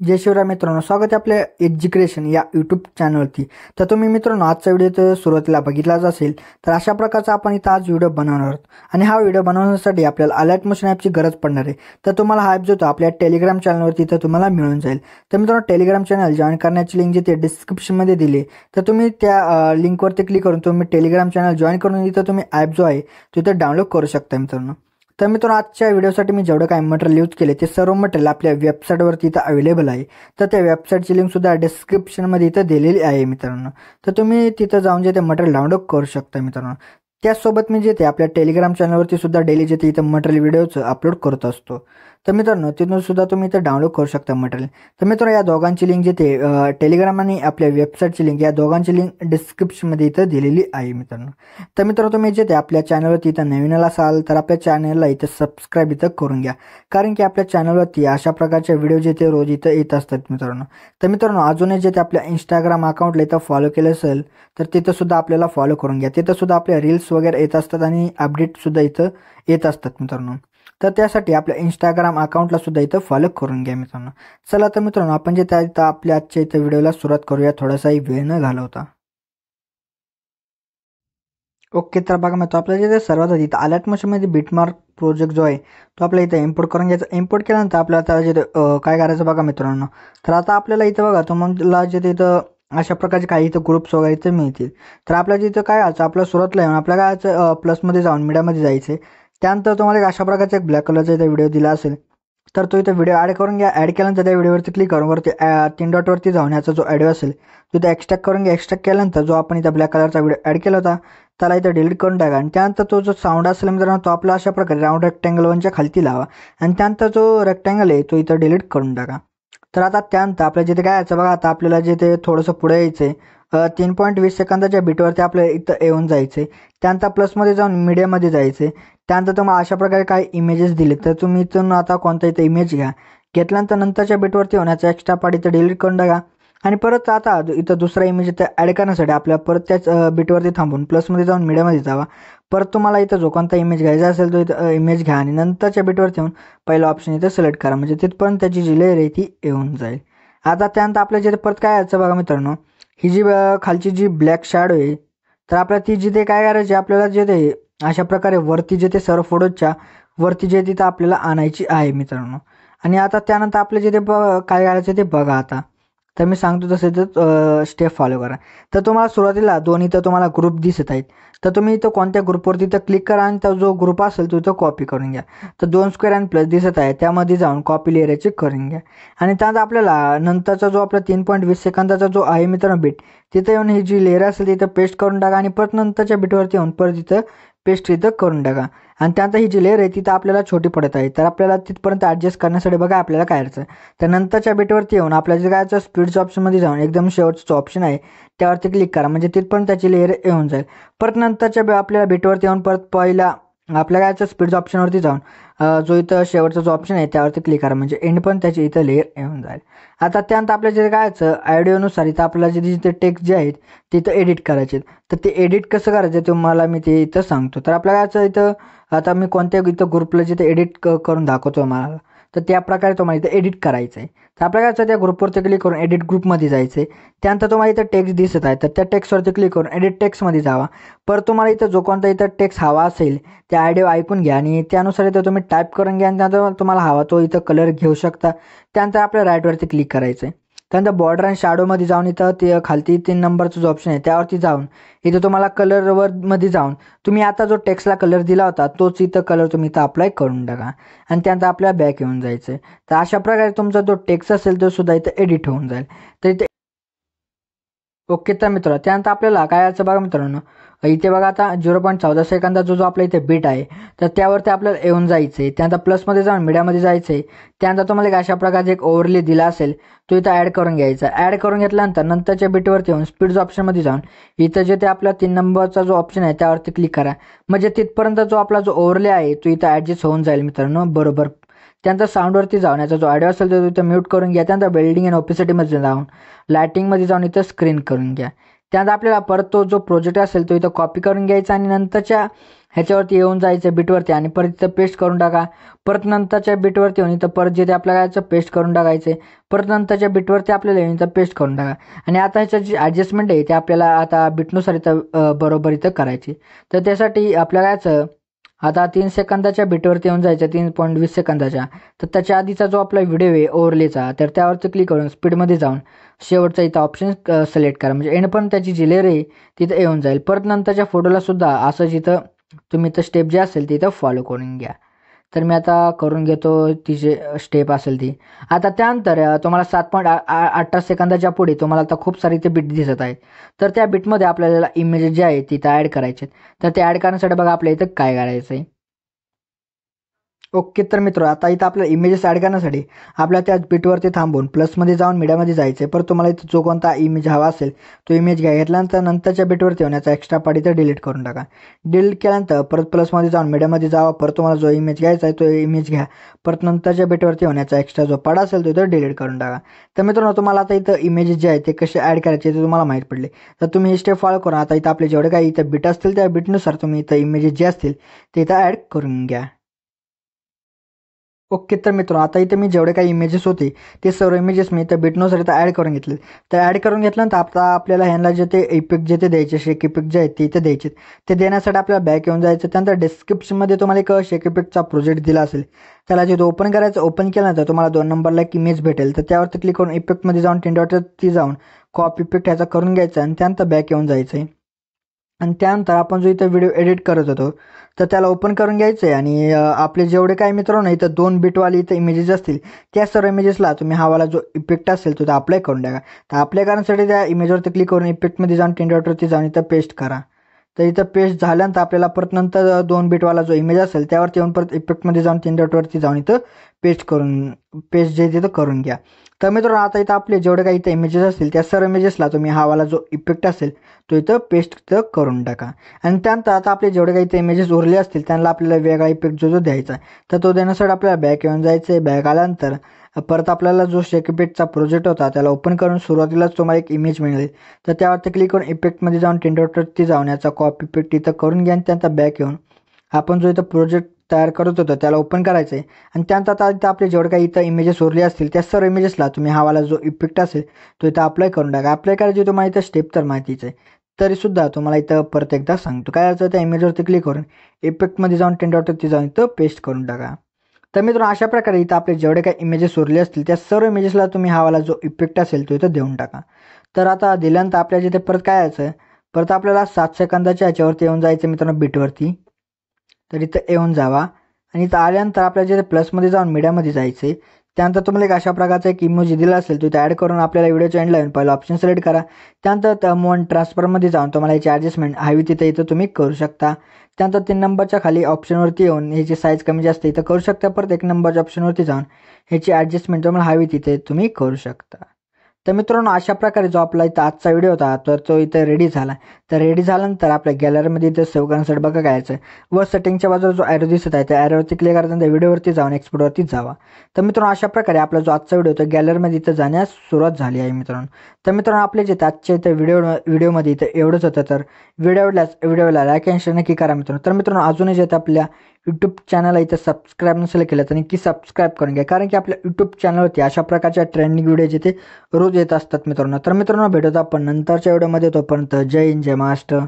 जय शिवराय मित्रांनो, स्वागत आहे आपल्या एज्युकेशन या यूट्यूब चॅनलवरती। तर तुम्ही मित्रांनो आजचा व्हिडिओ तर सुरुवातीला बघितलाच असेल। तर अशा प्रकारचा आपण इथं आज व्हिडिओ बनवणार आहोत आणि हा व्हिडिओ बनवण्यासाठी आपल्याला अलर्ट मोशन ॲपची गरज पडणार आहे। तर तुम्हाला हा ॲप जो तो आपल्या टेलिग्राम चॅनलवरती तर तुम्हाला मिळून जाईल। तर मित्रांनो टेलिग्राम चॅनल जॉईन करण्याची लिंक जी ते डिस्क्रिप्शनमध्ये दिली आहे। तर तुम्ही त्या लिंकवरती क्लिक करून तुम्ही टेलिग्राम चॅनल जॉईन करून इथं तुम्ही ॲप जो आहे तो इथं डाउनलोड करू शकता मित्रांनो। तर मित्रांनो आजच्या व्हिडिओसाठी मी जेवढं काही मटेरियल यूज केले ते सर्व मटेरियल आपल्या वेबसाईटवरती इथं अवेलेबल आहे। तर त्या वेबसाईटची लिंकसुद्धा डिस्क्रिप्शनमध्ये इथं दिलेली आहे मित्रांनो। तर तुम्ही तिथं जाऊन जे ते मटेरियल डाउनलोड करू शकता मित्रांनो। त्याचसोबत मी जे ते आपल्या टेलिग्राम चॅनलवरती सुद्धा डेली जे ते इथं मटेरियल व्हिडिओचं अपलोड करत असतो। तर मित्रांनो तिथून सुद्धा तुम्ही इथं डाउनलोड करू शकता मटेरियल। तर मित्रांनो या दोघांची लिंक जे ते टेलिग्राम आणि आपल्या वेबसाईटची लिंक या दोघांची लिंक डिस्क्रिप्शनमध्ये इथं दिलेली आहे मित्रांनो। तर मित्रांनो तुम्ही जे ते आपल्या चॅनलवरती इथं नवीन असाल तर आपल्या चॅनलला इथं सबस्क्राईब इथं करून घ्या, कारण की आपल्या चॅनलवरती अशा प्रकारचे व्हिडिओ जे ते रोज इथं येत असतात मित्रांनो। तर मित्रांनो अजूनही जे ते आपल्या इंस्टाग्राम अकाउंटला इथं फॉलो केलं असेल तर तिथं सुद्धा आपल्याला फॉलो करून घ्या। तिथं सुद्धा आपल्या रील्स वगैरे येत असतात आणि अपडेटसुद्धा इथं येत असतात मित्रांनो। तर त्यासाठी आपल्या इंस्टाग्राम अकाउंटला सुद्धा इथं फॉलो करून घ्या मित्रांनो। चला तर मित्रांनो आपण जे त्या इथं आपल्या आजच्या इथं व्हिडिओला सुरुवात करूया, थोडासाही वेळ न घालवता। ओके, तर बघा मित्रांनो आपल्याला जे सर्वात आधी इथं अलर्ट मोशनमध्ये बिटमार्क प्रोजेक्ट जो आहे तो आपल्या इथं इम्पोर्ट करून घ्यायचा। इम्पोर्ट केल्यानंतर आपल्याला त्याला जे काय करायचं बघा मित्रांनो। तर आता आपल्याला इथं बघा तुम्हाला जे इथं अशा प्रकारचे काही इथं ग्रुप्स वगैरे इथं मिळतील। तर आपल्याला जिथं काय व्हायचं, आपल्या सुरुवातीला येऊन आपल्या काय प्लसमध्ये जाऊन मीडियामध्ये जायचं। त्यानंतर तुम्हाला एक अशा प्रकारचा एक ब्लॅक कलरचा इथं व्हिडिओ दिला असेल तर तो इथं व्हिडिओ ॲड करून घ्या। ॲड केल्यानंतर त्या व्हिडिओवरती क्लिक करून वरती 3 डॉटवरती जाऊन याचा जो ऑडिओ असेल तो इथं एक्स्ट्रॅक्ट करून घ्या। एक्स्ट्रॅक्ट केल्यानंतर जो आपण इथं ब्लॅक कलरचा व्हिडिओ ॲड केला होता त्याला इथं डिलीट करून टाका आणि त्यानंतर तो जो साऊंड असेल मित्रांनो तो आपला अशा प्रकारे राऊंड रेक्टँगल 1च्या खालती लावा आणि त्यानंतर जो रेक्टँगल आहे तो इथं डिलीट करून टाका। तर आता त्यानंतर आपल्या जिथे काय यायचं बघा, आता आपल्याला जे ते थोडंसं पुढे यायचं आहे 3.20 सेकंदाच्या बिटवरती आपल्याला इथं येऊन जायचं आहे। त्यानंतर प्लसमध्ये जाऊन मीडियामध्ये जायचं आहे। त्यानंतर तुम्हाला अशा प्रकारे काही इमेजेस दिले तर तुम्ही इथून आता कोणता इथं इमेज घ्या। घेतल्यानंतर नंतरच्या बिटवरती होण्याचा एक्स्ट्रा पार्ट इथं डिलीट करून टाका आणि परत आता इथं दुसरा इमेज इथं ॲड करण्यासाठी आपल्याला परत त्याच बिटवरती थांबून प्लसमध्ये जाऊन मीडियामध्ये जावा। परत तुम्हाला इथं जो कोणता इमेज घ्यायचा असेल तो इथं इमेज घ्या आणि नंतरच्या बिटवरती येऊन पहिला ऑप्शन इथं सिलेक्ट करा, म्हणजे तिथपर्यंत त्याची जी लेअर आहे ती येऊन जाईल। आता त्यानंतर आपल्या जिथे परत काय यायचं बघा मित्रांनो, ही जी खालची जी ब्लॅक शॅडो आहे तर आपल्याला ती जिथे काय करायची, आपल्याला जे ते अशा प्रकारे वरती जे ते सर्व फोटोच्या वरती जे तिथं आपल्याला आणायची आहे मित्रांनो। आणि आता त्यानंतर आपल्या जिथे काय करायचं ते बघा आता। तर मी सांगतो तसे तर स्टेप फॉलो करा। तर तुम्हाला सुरुवातीला दोन इथं तुम्हाला ग्रुप दिसत आहेत। तर तुम्ही इथं कोणत्या ग्रुपवरती इथं क्लिक करा आणि तो जो ग्रुप असेल तो इथं कॉपी करून घ्या। तर 2 स्क्वेअर आणि प्लस दिसत आहे त्यामध्ये जाऊन कॉपी लेअरची करून घ्या आणि त्यानंतर आपल्याला नंतरचा जो आपला 3.20 सेकंदाचा जो आहे मित्रांनो बिट तिथं येऊन ही जी लेअर असेल तिथं पेस्ट करून टाका आणि परत नंतरच्या बिटवरती येऊन परत इथं पेस्ट इथं करून टाका आणि त्यानंतर ही जी लेअर आहे तिथं आपल्याला छोटी पडत आहे। तर आपल्याला तिथपर्यंत ॲडजस्ट करण्यासाठी बघा आपल्याला काय करायचं, तर नंतरच्या बिटवरती येऊन आपल्याला जे काय स्पीडच्या ऑप्शनमध्ये जाऊन एकदम शेवटचं ऑप्शन आहे त्यावरती क्लिक करा, म्हणजे तिथपर्यंत त्याची लेअर येऊन जाईल। परत नंतरच्या आपल्याला बिटवरती येऊन परत पहिला आपल्या काय स्पीडच्या ऑप्शनवरती जाऊन जो इथं शेवटचा जो ऑप्शन आहे त्यावरती क्लिक करा, म्हणजे एंड पण त्याची इथं लेअर येऊन जाईल। आता त्यानंतर आपल्या जे काय ऑडिओनुसार इथं आपल्याला जे जिथे टेक्स्ट जे आहेत तिथं एडिट करायचे, तर ते एडिट कसं करायचं तुम्हाला मी ते इथं सांगतो। तर आपल्या काय इथं आता मी कोणत्या इथं ग्रुपला जिथे एडिट करून दाखवतो मला, तर त्या प्रकारे तुम्हाला इथं एडिट करायचं आहे। तर आपल्या काय त्या ग्रुपवरती क्लिक करून एडिट ग्रुपमध्ये जायचं आहे। त्यानंतर तुम्हाला इथं टेक्स्ट दिसत आहे तर त्या टेक्स्टवरती क्लिक करून एडिट टेक्स्टमध्ये जावा। परत तुम्हाला इथं जो कोणता इथं टेक्स्ट हवा असेल त्या ऑडिओ ऐकून घ्या आणि त्यानुसार इथं तुम्ही टाईप करून घ्या आणि त्यानंतर तुम्हाला हवा तो इथं कलर घेऊ शकता। त्यानंतर आपल्या राईटवरती क्लिक करायचं आहे। त्यानंतर बॉर्डर आणि शॅडोमध्ये जाऊन इथं ते खालती 3 नंबरचा जो ऑप्शन आहे त्यावरती जाऊन इथं तुम्हाला कलरवरमध्ये जाऊन तुम्ही आता जो टेक्स्टला कलर दिला होता तोच इथं कलर तुम्ही इथं अप्लाय करून टाका आणि त्यानंतर आपल्याला बॅक येऊन जायचं आहे। तर अशा प्रकारे तुमचा जो टेक्स्ट असेल तो सुद्धा इथं एडिट होऊन जाईल। तर इथे ओके, तर मित्रांनो त्यानंतर आपल्याला काय यायचं बघा मित्रांनो, इथे बघा आता 0.14 सेकंदाचा जो आपला इथे बीट आहे तर त्यावरती आपल्याला येऊन जायचं आहे। त्यानंतर प्लसमध्ये जाऊन मीडियामध्ये जायचं आहे। त्यानंतर तुम्हाला एक अशा प्रकारचा एक ओव्हरले दिला असेल तो इथं ॲड करून घ्यायचा। ॲड करून घेतल्यानंतर नंतरच्या बिटवरती येऊन स्पीडच्या ऑप्शनमध्ये जाऊन इथं जे ते आपला 3 नंबरचा जो ऑप्शन आहे त्यावरती क्लिक करा, म्हणजे तिथपर्यंत जो आपला जो ओव्हरले आहे तो इथं ॲडजस्ट होऊन जाईल मित्रांनो बरोबर। त्यानंतर साऊंडवरती जाऊन याचा जो ऑडिओ असेल तो इथं म्यूट करून घ्या। त्यानंतर बिल्डिंग अँड ओपेसिटीमध्ये जाऊन लायटिंगमध्ये जाऊन इथं स्क्रीन करून घ्या। त्यानंतर आपल्याला परत तो जो प्रोजेक्ट असेल तो इथं कॉपी करून घ्यायचा आणि नंतरच्या ह्याच्यावरती येऊन जायचं बिटवरती आणि परत इथं पेस्ट करून टाका. परत नंतरच्या बिटवरती येऊन इथं परत जिथे आपल्याला याचं पेस्ट करून टाकायचं आहे. परत नंतरच्या बिटवरती आपल्याला येऊन इथं पेस्ट करून टाका. आणि आता ह्याच्या जी ॲडजस्टमेंट आहे ते आपल्याला आता बिटनुसार इथं बरोबर इथं करायची. तर त्यासाठी आपल्याला याचं आता 3 सेकंदाच्या बिटवरती येऊन जायचं 3.20 सेकंदाच्या. तर त्याच्या आधीचा जो आपला व्हिडिओ आहे ओव्हरलेचा तर त्यावरती क्लिक करून स्पीडमध्ये जाऊन शेवटचा इथं ऑप्शन सिलेक्ट करा. म्हणजे एंड पण त्याची जी लेअर आहे तिथं येऊन जाईल. परत नंतरच्या फोटोला सुद्धा असंच इथं तुम्ही इथं स्टेप जे असेल ती इथं फॉलो करून घ्या. तर मी आता करून घेतो ती जे स्टेप असेल ती. आता त्यानंतर तुम्हाला 7.8 सेकंदाच्या पुढे तुम्हाला आता खूप सारी इथे बिट दिसत आहे. तर त्या बिटमध्ये आपल्याला इमेजेस जे आहे तिथं ॲड करायचे. तर ते ॲड करण्यासाठी बघा आपल्या इथं काय करायचं आहे. ओके तर मित्र आता इथं आपल्याला इमेजेस ॲड करण्यासाठी आपल्या त्या बिटवरती थांबून प्लसमध्ये जाऊन मीडियामध्ये जायचं आहे. परत तुम्हाला इथं जो कोणता इमेज हवा असेल तो इमेज घ्या. घेतल्यानंतर नंतरच्या बिटवरती येण्याचा एक्स्ट्रा पार्ट इथं डिलीट करून टाका. डिलीट केल्यानंतर परत प्लसमध्ये जाऊन मीडियामध्ये जावा. परत तुम्हाला जो इमेज घ्यायचा आहे तो इमेज घ्या. परत नंतरच्या बिटवरती होण्याचा एक्स्ट्रा जो पार्ट असेल तो इथं डिलीट करून टाका. तर मित्रांनो तुम्हाला आता इथं इमेजेस जे आहेत ते कसे ॲड करायचे ते तुम्हाला माहीत पडले. तर तुम्ही ही स्टेप फॉलो करा. आता इथं आपले जेवढे काही इथं बिट असतील त्या बिटनुसार तुम्ही इथं इमेजेस जे असतील ते इथं ॲड करून घ्या. ओके तर मित्रांनो आता इथे मी जेवढे काही इमेजेस होते ते सर्व इमेजेस मी इथं बिटनुसार इथं ॲड करून घेतले. तर ॲड करून घेतल्यानंतर आता आपल्याला ह्यांना जे ते इफेक्ट जे ते द्यायचे शेक इफेक्ट जे आहेत ते इथे द्यायचे. ते देण्यासाठी आपल्याला बॅक येऊन जायचं. त्यानंतर डिस्क्रिप्शनमध्ये तुम्हाला एक शेक इफेक्टचा प्रोजेक्ट दिला असेल. त्याला जे ओपन करायचं ओपन केल्यानंतर तुम्हाला 2 नंबरला एक इमेज भेटेल. तर त्यावरती क्लिक करून इफेक्टमध्ये जाऊन 3 डॉटवरती जाऊन कॉपी इफेक्ट ह्याचा करून घ्यायचा आणि त्यानंतर बॅक येऊन जायचं आहे. आणि त्यानंतर आपण जो इथं व्हिडिओ एडिट करत होतो तर त्याला ओपन करून घ्यायचं आहे आणि आपले जेवढे काही मित्रांनो इथं 2 बिटवाले इथं इमेजेस असतील त्या सर्व इमेजेसला तुम्ही हावाला जो इफेक्ट असेल तो अप्लाय करून टाका. तर अप्लाय करण्यासाठी त्या इमेजवरती क्लिक करून इफेक्टमध्ये जाऊन 3 डॉटवरती जाऊन इथं पेस्ट करा. तर इथं पेस्ट झाल्यानंतर आपल्याला परत नंतर 2 बिटवाला जो इमेज असेल त्यावरती येऊन परत इफेक्टमध्ये जाऊन 3 डॉटवरती जाऊन इथं पेस्ट जे तिथं करून घ्या. तर मित्रांनो आता इथं आपले जेवढे काही इथं इमेजेस असतील त्या सर्व इमेजेसला तुम्ही हावाला जो इफेक्ट असेल तो इथं पेस्ट इथं करून टाका. आणि त्यानंतर आता आपले जेवढे काही इथं इमेजेस उरले असतील त्यांना आपल्याला वेगळा इफेक्ट जो द्यायचा आहे तर तो देण्यासाठी आपल्याला बॅक येऊन जायचं आहे. बॅक आल्यानंतर परत आपल्याला जो शेक इफेक्टचा प्रोजेक्ट होता त्याला ओपन करून सुरुवातीलाच तुम्हाला एक इमेज मिळेल. तर त्यावरती क्लिक करून इफेक्टमध्ये जाऊन 3 डॉटवरती जाऊन याचा कॉपी इफेक्ट इथं करून घ्या आणि त्यानंतर बॅक येऊन आपण जो इथं प्रोजेक्ट तयार करत होतो त्याला ओपन करायचं आहे. आणि त्यानंतर आता इथं आपले जेवढे काही इथं इमेजेस उरले असतील त्या सर्व इमेजेसला तुम्ही हावाला जो इफेक्ट असेल तो इथं अप्लाय करून टाका. अप्लाय करायची तुम्हाला इथं स्टेप तर माहितीच आहे. तरीसुद्धा तुम्हाला इथं परत एकदा सांगतो काय असं त्या इमेजवरती क्लिक करून इफेक्टमध्ये जाऊन 3 डॉटवरती जाऊन इथं पेस्ट करून टाका. तर मित्रांनो अशा प्रकारे इथं आपले जेवढे काही इमेजेस उरले असतील त्या सर्व इमेजेसला तुम्ही हावाला जो इफेक्ट असेल तो इथं देऊन टाका. तर आता दिल्यानंतर आपल्या जिथे परत काय यायचं परत आपल्याला 7 सेकंदाच्या ह्याच्यावरती येऊन जायचं मित्रांनो बिटवरती. तर इथं येऊन जावा आणि इथं आल्यानंतर आपल्याला जिथे प्लसमध्ये जाऊन मीडियामध्ये जायचं आहे. त्यानंतर तुम्हाला एक अशा प्रकारचा एक इमोजी दिला असेल तो इथं ॲड करून आपल्याला व्हिडिओच्या एंडला येऊन पहिला ऑप्शन सिलेक्ट करा. त्यानंतर मोन ट्रान्सफरमध्ये जाऊन तुम्हाला याची ॲडजस्टमेंट हवी तिथे इथं तुम्ही करू शकता. त्यानंतर 3 नंबरच्या खाली ऑप्शनवरती येऊन ह्याची साईज कमी जास्त इथं करू शकता. परत 1 नंबरच्या ऑप्शनवरती जाऊन ह्याची ॲडजस्टमेंट तुम्हाला हवी तिथे तुम्ही करू शकता. तर मित्रांनो अशा प्रकारे जो आपला इथं आजचा व्हिडिओ होता तर तो इथं रेडी झाला. तर रेडी झाल्यानंतर आपल्या गॅलरीमध्ये इथं सेव्ह करण्यासाठी बघा काय यायचं व सेटिंगच्या बाजूला जो ॲरो दिसत आहे त्या ॲरोवरती क्लिक करायचं व्हिडिओवरती जाऊन एक्सपोर्टवरती जावा. तर मित्रांनो अशा प्रकारे आपला जो आजचा व्हिडिओ होता गॅलरीमध्ये इथं जाण्यास सुरुवात झाली आहे मित्रांनो. तर मित्रांनो आपले जे आजच्या इथं व्हिडिओमध्ये इथं एवढंच होतं. तर व्हिडिओला लाईक आणि शेअर नक्की करा मित्रांनो. तर मित्रांनो अजूनही जे आपल्या यूट्यूब चॅनलला इथं सबस्क्राईब नसेल केलं तर नक्की सबस्क्राईब करून घ्या. कारण की आपल्या यूट्यूब चॅनलवरती अशा प्रकारच्या ट्रेंडिंग व्हिडिओ जिथे रोज येत असतात मित्रांनो. तर मित्रांनो भेटूत आपण नंतरच्या व्हिडिओमध्ये. तोपर्यंत जय हिंद जय महाराष्ट्र.